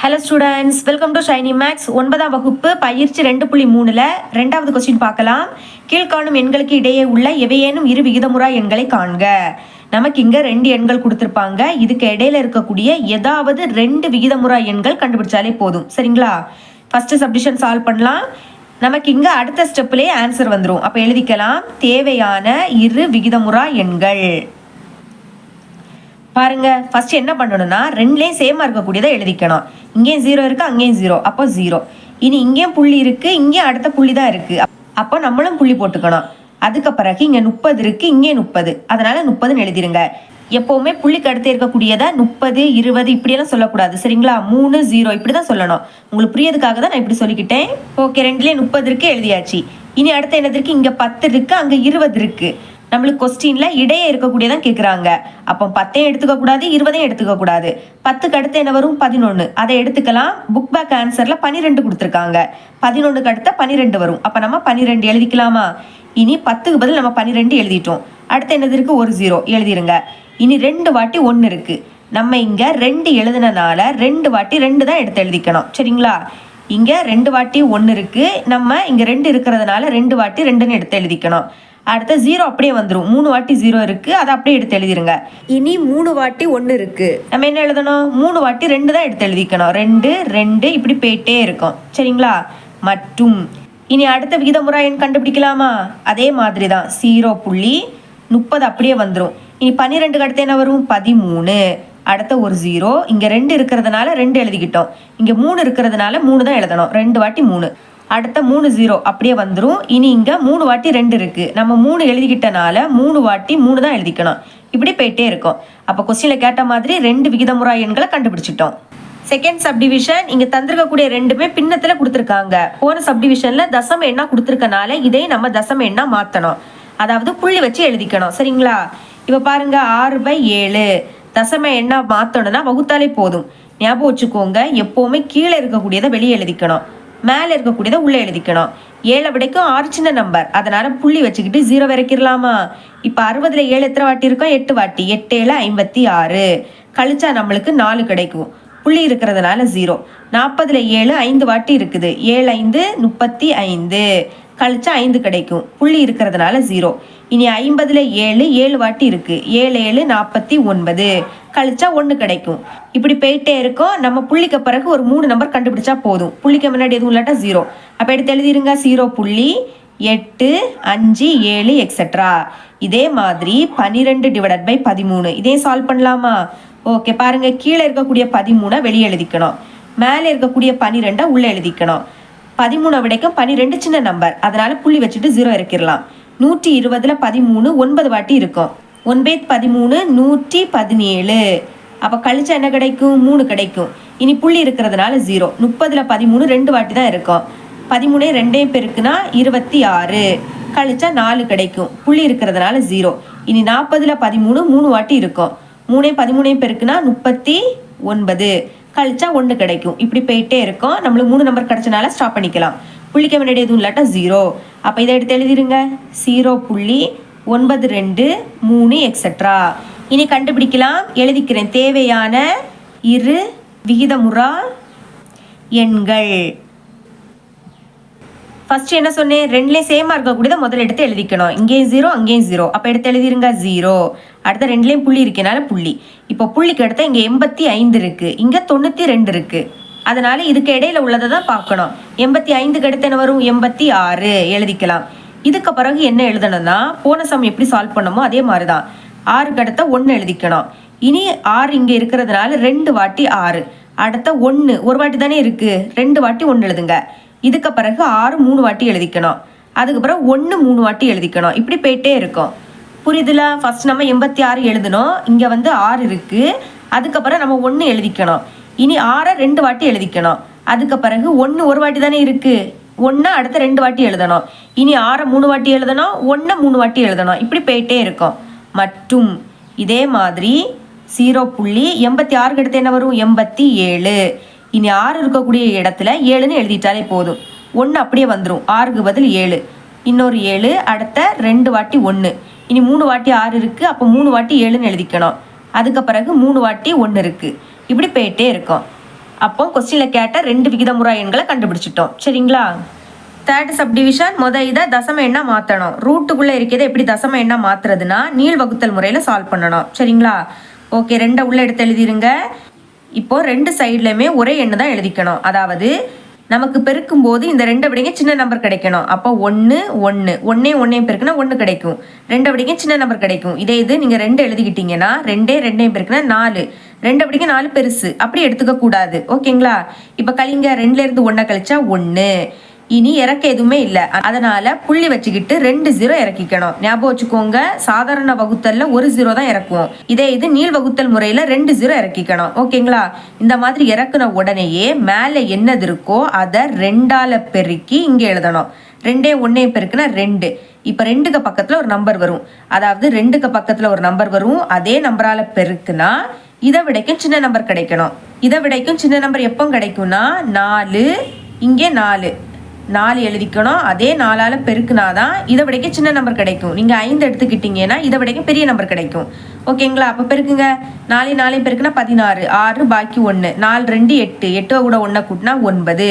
Hello students, welcome to Shiny Max. 9ஆம் வகுப்பு பயிற்சி 2.3ல் 2வது கொஸ்டின் பார்க்கலாம். கீழ்காணும் எண்களுக்கு இடையே உள்ள எவையேனும் இரு விகிதமுறா எண்களை காண்க. நமக்கு இங்கே 2 எண்கள் கொடுத்துருப்பாங்க. இதுக்கு இடையில இருக்கக்கூடிய ஏதாவது 2 விகிதமுறா எண்கள் கண்டுபிடிச்சாலே போதும். சரிங்களா? ஃபர்ஸ்ட் சப்டிஷன் சால்வ் பண்ணலாம். நமக்கு இங்கே அடுத்த ஸ்டெப்லேயே ஆன்சர் வந்துடும். அப்போ எழுதிக்கலாம், தேவையான இரு விகிதமுறா எண்கள். பாருங்க, ஃபர்ஸ்ட் என்ன பண்ணணும்னா ரெண்டுலேயும் சேமாக இருக்கக்கூடியதை எழுதிக்கணும். இங்கேயும் 0 இருக்கு, அங்கேயும் 0, அப்போ 0. இனி இங்கேயும் புள்ளி இருக்கு, இங்கேயும் அடுத்த புள்ளி தான் இருக்கு, அப்போ நம்மளும் புள்ளி போட்டுக்கணும். அதுக்கு பிறகு இங்கே 30 இருக்கு, இங்கே 30, அதனால 30ன்னு எழுதிருங்க. எப்பவுமே புள்ளிக்கு அடுத்து இருக்கக்கூடியதை 30, 20 இப்படியெல்லாம் சொல்லக்கூடாது. சரிங்களா? 3, 0 இப்படி தான் சொல்லணும். உங்களுக்கு புரியதுக்காக தான் நான் இப்படி சொல்லிக்கிட்டேன். ஓகே, ரெண்டுலேயும் 30 இருக்கு, எழுதியாச்சு. இனி அடுத்த என்னது இருக்கு? இங்கே 10 இருக்கு, அங்கே 20 இருக்கு. நம்மளுக்கு கொஸ்டின்ல இடையே இருக்கக்கூடியதான் கேட்குறாங்க. அப்போ 10ஐயும் எடுத்துக்க கூடாது, 20ஐயும் எடுத்துக்க கூடாது. 10க்கு அடுத்து என்ன வரும்? 11. அதை எடுத்துக்கலாம். புக் பேக் ஆன்சர்ல 12 கொடுத்துருக்காங்க. 11க்கு அடுத்த 12 வரும். அப்போ நம்ம 12 எழுதிக்கலாமா? இனி 10க்கு பதில் நம்ம 12 எழுதிட்டோம். அடுத்து என்னது இருக்கு? ஒரு 0 எழுதிருங்க. இனி 2 வாட்டி 1 இருக்கு. நம்ம இங்க 2 எழுதுனனால 2 வாட்டி 2 தான் எடுத்து எழுதிக்கணும். சரிங்களா? இங்க 2 வாட்டி 1 இருக்கு. நம்ம இங்க 2 இருக்கிறதுனால 2 வாட்டி 2ன்னு எடுத்து எழுதிக்கணும். அடுத்த 0 அப்படியே வந்துடும். 3 வாட்டி 0 இருக்கு, அதை அப்படியே எடுத்து எழுதிருங்க. இனி 3 வாட்டி 1 இருக்கு. நம்ம என்ன எழுதணும்? 3 வாட்டி 2 தான் எடுத்து எழுதிக்கணும். 2, 2 இப்படி போயிட்டே இருக்கும். சரிங்களா? மற்றும் இனி அடுத்த விகிதமுறா எண் கண்டுபிடிக்கலாமா? அதே மாதிரி தான் 0.30 அப்படியே வந்துடும். இனி 12க்கு அடுத்து என்ன வரும்? 13. அடுத்த ஒரு 0. இங்க 2 இருக்கிறதுனால 2 எழுதிக்கிட்டோம். இங்க 3 இருக்கிறதுனால 3 தான் எழுதணும். 2 வாட்டி 3. அடுத்த 3 0 அப்படியே வந்துடும். இனி இங்கே 3 வாட்டி 2 இருக்கு. நம்ம 3 எழுதிக்கிட்டனால 3 வாட்டி 3 தான் எழுதிக்கணும். இப்படி போயிட்டே இருக்கும். அப்போ கொஸ்டினில் கேட்ட மாதிரி 2 விகிதமுறா எண்களை கண்டுபிடிச்சிட்டோம். செகண்ட் சப்டிவிஷன் இங்கே தந்திருக்கக்கூடிய ரெண்டுமே பின்னத்தில் கொடுத்துருக்காங்க. போன சப்டிவிஷனில் தசம எண்ணா கொடுத்துருக்கனால இதை நம்ம தசம எண்ணா மாற்றணும். அதாவது புள்ளி வச்சு எழுதிக்கணும். சரிங்களா? இப்போ பாருங்க, 6/7 தசம எண்ணா மாற்றணும்னா வகுத்தாலே போதும். ஞாபகம் வச்சுக்கோங்க, எப்போவுமே கீழே இருக்கக்கூடியதை வெளியே எழுதிக்கணும், மேலே இருக்கக்கூடியதை உள்ளே எழுதிக்கணும். 7 விடைக்கும் 6 சின்ன நம்பர், அதனால புள்ளி வச்சுக்கிட்டு 0 வரைக்கிடலாமா? இப்போ 60ல் 7 எத்தனை வாட்டி இருக்கும்? 8 வாட்டி. 8 7 56. கழிச்சா நம்மளுக்கு 4 கிடைக்கும். புள்ளி இருக்கிறதுனால 0. 40ல் 7 5 வாட்டி இருக்குது. 7 5 35. கழிச்சா 5 கிடைக்கும். புள்ளி இருக்கிறதுனால 0. இனி 50ல் 7 வாட்டி இருக்கு. 7 7 49. கழிச்சா 1 கிடைக்கும். இப்படி போயிட்டே இருக்கும். நம்ம புள்ளிக்கு பிறகு ஒரு 3 நம்பர் கண்டுபிடிச்சா போதும். புள்ளிக்கு முன்னாடி எதுவும் இல்லாட்டா 0. அப்போ எடுத்து எழுதிருங்க. 0.8 5 7 எக்ஸெட்ரா. இதே மாதிரி 12/13 இதையும் சால்வ் பண்ணலாமா? ஓகே, பாருங்க, கீழே இருக்கக்கூடிய 13 வெளியே எழுதிக்கணும், மேலே இருக்கக்கூடிய 12 உள்ளே எழுதிக்கணும். 13 விடைக்கும் 12 சின்ன நம்பர், அதனால புள்ளி வச்சுட்டு 0 இறக்கிடலாம். 120ல் 13 9 வாட்டி இருக்கும். 9/13 117. அப்போ கழிச்சா என்ன கிடைக்கும்? 3 கிடைக்கும். இனி புள்ளி இருக்கிறதுனால 0. 30ல் 13 2 வாட்டி தான் இருக்கும். 13 2 பெருக்குனா 26. கழிச்சா 4 கிடைக்கும். புள்ளி இருக்கிறதுனால 0. இனி 40ல் 13 3 வாட்டி இருக்கும். 3 13 பெருக்குனா 39. கழிச்சா 1 கிடைக்கும். இப்படி போயிட்டே இருக்கும். நம்மளுக்கு 3 நம்பர் கிடைச்சனால ஸ்டாப் பண்ணிக்கலாம். புள்ளிக்க முன்னாடி எதுவும் இல்லாட்டா 0. அப்போ இதை எடுத்து எழுதிருங்க. 0.92 எக்ஸெட்ரா. இனி கண்டுபிடிக்கலாம். எழுதிக்கிறேன், தேவையான இரு விகிதமுறா எண்கள். ஃபர்ஸ்ட் என்ன சொன்னேன்? ரெண்டுலேயும் சேமாக இருக்கக்கூடியதை முதல்ல எடுத்து எழுதிக்கணும். இங்கேயும் 0, அங்கேயும் 0. அப்போ எடுத்து எழுதிருங்க 0. அடுத்த ரெண்டுலேயும் புள்ளி இருக்கனால புள்ளி. இப்போ புள்ளிக்கு அடுத்த இங்கே 85 இருக்கு, இங்கே 92 இருக்கு. அதனால இதுக்கு இடையில உள்ளதை தான் பார்க்கணும். 85க்கு அடுத்து என்ன வரும்? 86 எழுதிக்கலாம். இதுக்கு பிறகு என்ன எழுதணும்னா, போன சம் எப்படி சால்வ் பண்ணமோ அதே மாதிரி தான். 6க்கு அடுத்த 1 எழுதிக்கணும். இனி 6 இங்கே இருக்கிறதுனால 2 வாட்டி 6. அடுத்த 1 ஒரு வாட்டி தானே இருக்கு, 2 வாட்டி 1 எழுதுங்க. இதுக்கு பிறகு 6 3 வாட்டி எழுதிக்கணும். அதுக்கு பிறகு 1 3 வாட்டி எழுதிக்கணும். இப்படி போயிட்டே இருக்கும். புரியுதுல? ஃபர்ஸ்ட் நம்ம 86 எழுதணும். இங்கே வந்து 6 இருக்கு. அதுக்கப்புறம் நம்ம 1 எழுதிக்கணும். இனி 6 2 வாட்டி எழுதிக்கணும். அதுக்கு பிறகு 1 ஒரு வாட்டி தானே இருக்கு, 1 அடுத்த 2 வாட்டி எழுதணும். இனி 6 3 வாட்டி எழுதணும், 1 3 வாட்டி எழுதணும். இப்படி போயிட்டே இருக்கும். மற்றும் இதே மாதிரி 0.86க்கு அடுத்து என்ன வரும்? 87. இனி 6 இருக்கக்கூடிய இடத்துல 7ன்னு எழுதிட்டாலே போதும். 1 அப்படியே வந்துடும். 6க்கு பதில் 7. இன்னொரு 7. அடுத்த 2 வாட்டி 1. இனி 3 வாட்டி 6 இருக்கு. அப்போ 3 வாட்டி 7ன்னு எழுதிக்கணும். அதுக்கு பிறகு 3 வாட்டி 1 இருக்கு. இப்படி போயிட்டே இருக்கும். அப்போ கொஸ்டினில் கேட்ட 2 விகிதமுறா எண்களை கண்டுபிடிச்சிட்டோம். சரிங்களா? தேர்ட் சப்டிவிஷன், இதை தசம எண்ணா மாற்றணும். ரூட்டுக்குள்ளே இருக்கிறத எப்படி தசம எண்ணா மாற்றுறதுன்னா நீள் வகுத்தல் முறையில் சால்வ் பண்ணணும். சரிங்களா? ஓகே, 2 உள்ள எடுத்து எழுதிருங்க. இப்போ 2 சைட்லையுமே ஒரே எண்ணு தான் எழுதிக்கணும். அதாவது நமக்கு பெருக்கும் போது இந்த 2 விடைங்க சின்ன நம்பர் கிடைக்கணும். அப்போ 1 1 1 பெருக்குனா 1 கிடைக்கும். 2 விடைங்க சின்ன நம்பர் கிடைக்கும். இதே இது நீங்கள் 2 எழுதிக்கிட்டீங்கன்னா 2 பெருக்குனா 4. 2 விடைங்க 4 பெருசு, அப்படி எடுத்துக்க கூடாது. ஓகேங்களா? இப்போ கழிங்க, 2ல இருந்து 1 கழிச்சா 1. இனி இறக்க எதுவுமே இல்லை, அதனால புள்ளி வச்சுக்கிட்டு 2 0 இறக்கிக்கணும். ஞாபகம் வச்சுக்கோங்க, சாதாரண வகுத்தல்ல 1 0 தான் இறக்குவோம். இதே இது நீள் வகுத்தல் முறையில் 2 0 இறக்கிக்கணும். ஓகேங்களா? இந்த மாதிரி இறக்குன உடனேயே மேலே என்னது இருக்கோ அதை 2ஆல பெருக்கி இங்கே எழுதணும். 2 1 பெருக்குனா 2. இப்போ 2க்கு பக்கத்தில் ஒரு நம்பர் வரும். அதாவது 2க்கு பக்கத்தில் ஒரு நம்பர் வரும், அதே நம்பரால பெருக்குனா இதை விடைக்கும் சின்ன நம்பர் கிடைக்கணும். இதை விடைக்கும் சின்ன நம்பர் எப்போ கிடைக்கும்னா 4, இங்கே 4 எழுதிக்கணும். அதே 4ஆல பெருக்குனாதான் இதை விடைக்க சின்ன நம்பர் கிடைக்கும். நீங்கள் 5 எடுத்துக்கிட்டீங்கன்னா இதை விடைக்க பெரிய நம்பர் கிடைக்கும். ஓகேங்களா? அப்போ பெருக்குங்க. 4 பெருக்குனா 16, 6 பாக்கி 1, 4 2 8, 8 கூட 1 கூட்டினா 9,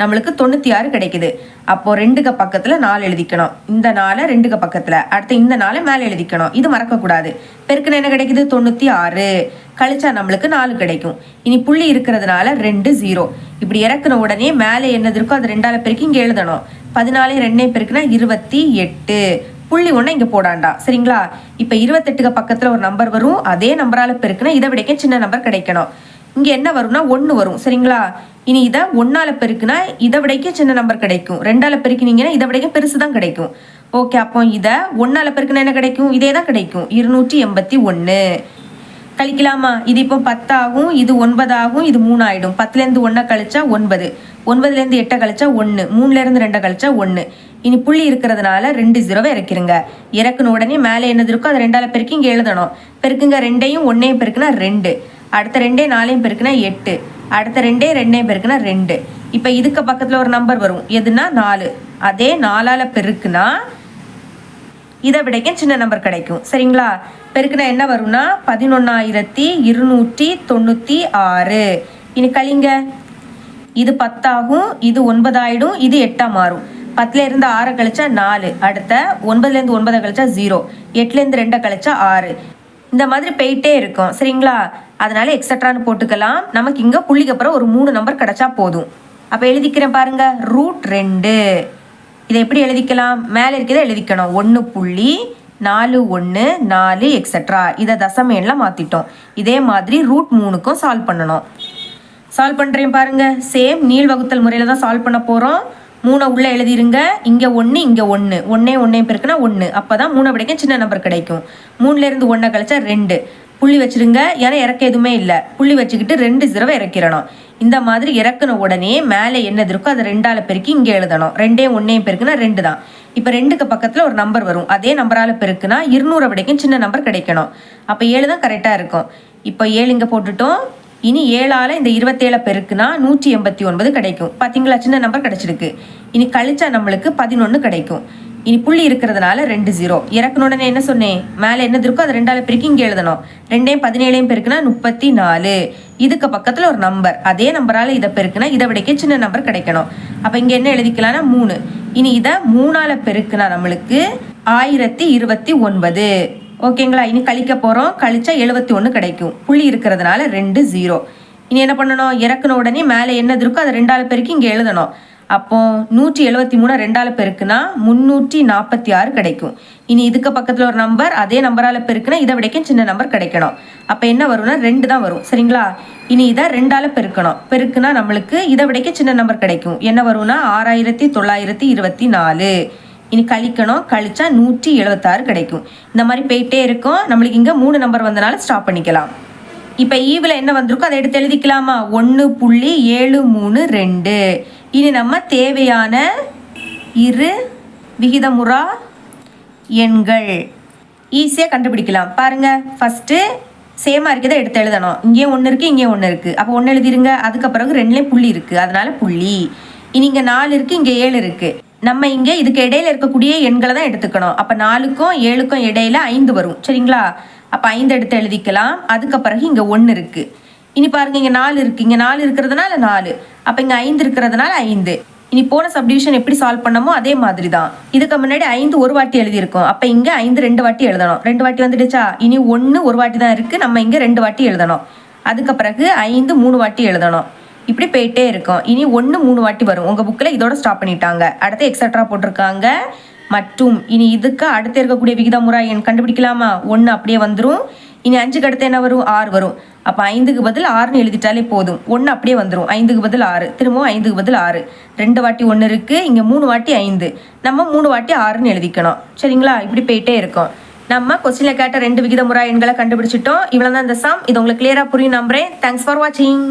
நம்மளுக்கு 96 கிடைக்குது. அப்போ 2க்கு பக்கத்தில் 4 எழுதிக்கணும். இந்த 4 2க்கு பக்கத்தில், அடுத்து இந்த 4 மேலே எழுதிக்கணும். இது மறக்கக்கூடாது. பெருக்குனா என்ன கிடைக்குது? 96. கழிச்சா நம்மளுக்கு 4 கிடைக்கும். இனி புள்ளி இருக்கிறதுனால 2 0. இப்படி இறக்குன உடனே மேலே என்னது இருக்கோ அது 2ஆல பெருக்கி இங்கே எழுதணும். 14 2 பெருக்குனா 28. புள்ளி 1 இங்கே போடாண்டா. சரிங்களா? இப்போ 28க்கு பக்கத்தில் ஒரு நம்பர் வரும், அதே நம்பரால பெருக்குனா இதை விடைக்க சின்ன நம்பர் கிடைக்கணும். இங்கே என்ன வரும்னா 1 வரும். சரிங்களா? இனி இதை 1ஆல பெருக்குனா இதை விடைக்க சின்ன நம்பர் கிடைக்கும். 2ஆல பெருக்கினீங்கன்னா இதை விடைக்க பெருசு தான் கிடைக்கும். ஓகே, அப்போ இதை 1ஆல பெருக்குனா என்ன கிடைக்கும்? இதே தான் கிடைக்கும், 281. கழிக்கலாமா? இது இப்போ 10 ஆகும், இது 9 ஆகும், இது 3 ஆகிடும். 10லேருந்து 1 கழிச்சா 9, 9லேருந்து 8 கழிச்சா 1, 3லேருந்து 2 கழிச்சா 1. இனி புள்ளி இருக்கிறதுனால 2 0 இறக்கிருங்க. இறக்குன உடனே மேலே என்னது இருக்கோ அதை 2ஆல பெருக்கி இங்கே எழுதணும். பெருக்குங்க, 2ஐயும் 1ஐயும் பெருக்குனா 2, அடுத்த 2 4ஐயும் பெருக்குனா 8, அடுத்த 2 2ஐயும் பெருக்குனா 2. இப்போ இதுக்கு பக்கத்தில் ஒரு நம்பர் வரும், எதுனா 4. அதே 4ஆல பெருக்குனா இதை விடைக்க சின்ன நம்பர் கிடைக்கும். சரிங்களா? பெருக்குனா என்ன வரும்னா 11,296. இனி கழிங்க, இது 10 ஆகும், இது 9 ஆகிடும், இது 8 மாறும். 10லேருந்து 6 கழிச்சா 4, அடுத்த 9லேருந்து 9 கழிச்சா 0, 8லேருந்து 2 கழிச்சா 6. இந்த மாதிரி போயிட்டே இருக்கும். சரிங்களா? அதனால எக்ஸட்ரான்னு போட்டுக்கலாம். நமக்கு இங்கே புள்ளிக்கு அப்புறம் ஒரு 3 நம்பர் கிடைச்சா போதும். அப்போ எழுதிக்கிறேன் பாருங்க, √2. இதை எப்படி எழுதிக்கலாம்? மேலே இருக்கிறத எழுதிக்கணும். 1.41 எக்ஸட்ரா. இதை தசம எண்ணில் மாற்றிட்டோம். இதே மாதிரி √3க்கும் சால்வ் பண்ணணும். சால்வ் பண்ணுறேன் பாருங்க. சேம் நீள் வகுத்தல் முறையில் தான் சால்வ் பண்ண போகிறோம். 3 உள்ளே எழுதிருங்க. இங்கே 1, இங்கே 1, 1 பெருக்குனா 1. அப்போ தான் 3 விடைக்க சின்ன நம்பர் கிடைக்கும். 3லேருந்து 1 கழிச்சா 2. புள்ளி வச்சுருங்க, ஏன்னா இறக்க எதுவுமே இல்லை. புள்ளி வச்சுக்கிட்டு 2 0 இறக்கிடணும். இந்த மாதிரி இறக்குன உடனே மேலே என்னது இருக்கோ அதை 2ஆல பெருக்கி இங்கே எழுதணும். 2 1 பெருக்குனா 2 தான். இப்போ 2க்கு பக்கத்தில் ஒரு நம்பர் வரும், அதே நம்பரால் பெருக்குனா 200 விடைக்கும் சின்ன நம்பர் கிடைக்கணும். அப்போ 7 தான் கரெக்டாக இருக்கும். இப்போ 7 இங்கே போட்டுட்டோம். இனி 7ஆல இந்த 27 பெருக்குனா 189 கிடைக்கும். பார்த்தீங்களா? சின்ன நம்பர் கிடைச்சிருக்கு. இனி கழிச்சா நம்மளுக்கு 11 கிடைக்கும். இனி புள்ளி இருக்கிறதுனால 2 0. இறக்குன உடனே என்ன சொன்னேன்? மேலே என்னது இருக்கோ அதை 2ஆல பெருக்கி இங்கே எழுதணும். 2 17 பெருக்குனா 34. இதுக்கு பக்கத்தில் ஒரு நம்பர், அதே நம்பரால் இதை பெருக்குனா இதை விடைக்க சின்ன நம்பர் கிடைக்கணும். அப்போ இங்கே என்ன எழுதிக்கலாம்னா 3. இனி இதை 3ஆல பெருக்குனா நம்மளுக்கு 1029. ஓகேங்களா? இனி கழிக்க போகிறோம். கழிச்சா 71 கிடைக்கும். புள்ளி இருக்கிறதுனால 2 0. இனி என்ன பண்ணணும்? இறக்குன உடனே மேலே என்னது இருக்கோ அதை 2ஆல பெருக்கி இங்கே எழுதணும். அப்போ 173 2ஆல பெருக்குனா 346 கிடைக்கும். இனி இதுக்கு பக்கத்தில் ஒரு நம்பர், அதே நம்பரால் பெருக்குனா இதை விடைக்கும் சின்ன நம்பர் கிடைக்கணும். அப்போ என்ன வரும்னா 2 தான் வரும். சரிங்களா? இனி இதை 2ஆல பெருக்கணும். பெருக்குனா நம்மளுக்கு இதை விடைக்க சின்ன நம்பர் கிடைக்கும். என்ன வரும்னா 6924. இனி கழிக்கணும். கழிச்சா 176 கிடைக்கும். இந்த மாதிரி போயிட்டே இருக்கும். நம்மளுக்கு இங்கே 3 நம்பர் வந்தனால ஸ்டாப் பண்ணிக்கலாம். இப்போ ஈவில் என்ன வந்திருக்கோ அதை எடுத்து எழுதிக்கலாமா? 1.732. இனி நம்ம தேவையான இரு விகிதமுறா எண்கள் ஈஸியாக கண்டுபிடிக்கலாம். பாருங்கள், ஃபஸ்ட்டு சேமாக இருக்கிறத எடுத்து எழுதணும். இங்கேயும் 1 இருக்குது, இங்கேயும் 1 இருக்குது. அப்போ 1 எழுதிருங்க. அதுக்கு பிறகு 2லேயும் புள்ளி இருக்குது, அதனால புள்ளி. இனி இங்கே 4 இருக்குது, இங்கே 7 இருக்குது. நம்ம இங்கே இதுக்கு இடையில இருக்கக்கூடிய எண்களை தான் எடுத்துக்கணும். அப்போ 4க்கும் 7க்கும் இடையில 5 வரும். சரிங்களா? அப்போ 5 எடுத்து எழுதிக்கலாம். அதுக்கு பிறகு இங்கே 1 இருக்குது. இனி பாருங்க இங்க 4 இருக்கு, இங்க 4 இருக்கிறதுனால 4, அப்ப இங்க 5 இருக்கிறதுனால 5. இனி போன சப்டிவிஷன் எப்படி சால்வ் பண்ணமோ அதே மாதிரி தான். இதுக்கு முன்னாடி 5 ஒரு வாட்டி எழுதியிருக்கோம், அப்ப இங்க 5 2 வாட்டி எழுதணும். 2 வாட்டி வந்துடுச்சா? இனி 1 ஒரு வாட்டி தான் இருக்கு, நம்ம இங்க 2 வாட்டி எழுதணும். அதுக்கு பிறகு 5 3 வாட்டி எழுதணும். இப்படி போயிட்டே இருக்கும். இனி 1 3 வாட்டி வரும். உங்க புக்கில் இதோட ஸ்டாப் பண்ணிட்டாங்க. அடுத்து எக்ஸட்ரா போட்டிருக்காங்க. மற்றும் இனி இதுக்கு அடுத்து இருக்கக்கூடிய விகிதமுறை எண் கண்டுபிடிக்கலாமா? 1 அப்படியே வந்துடும். இனி 5க்கு அடுத்து என்ன வரும்? 6 வரும். அப்போ 5க்கு பதில் 6ன்னு எழுதிட்டாலே போதும். 1 அப்படியே வந்துடும். 5க்கு பதில் 6, திரும்பவும் 5க்கு பதில் 6. 2 வாட்டி 1 இருக்கு, இங்கே 3 வாட்டி 5, நம்ம 3 வாட்டி 6ன்னு எழுதிக்கணும். சரிங்களா? இப்படி போயிட்டே இருக்கும். நம்ம கொஸ்டினில் கேட்ட 2 விகிதமுறை எண்களை கண்டுபிடிச்சிட்டோம். இவ்வளோ தான் இந்த சம். இது உங்களுக்கு கிளியராக புரியும் நம்புறேன். தேங்க்ஸ் ஃபார் வாட்சிங்.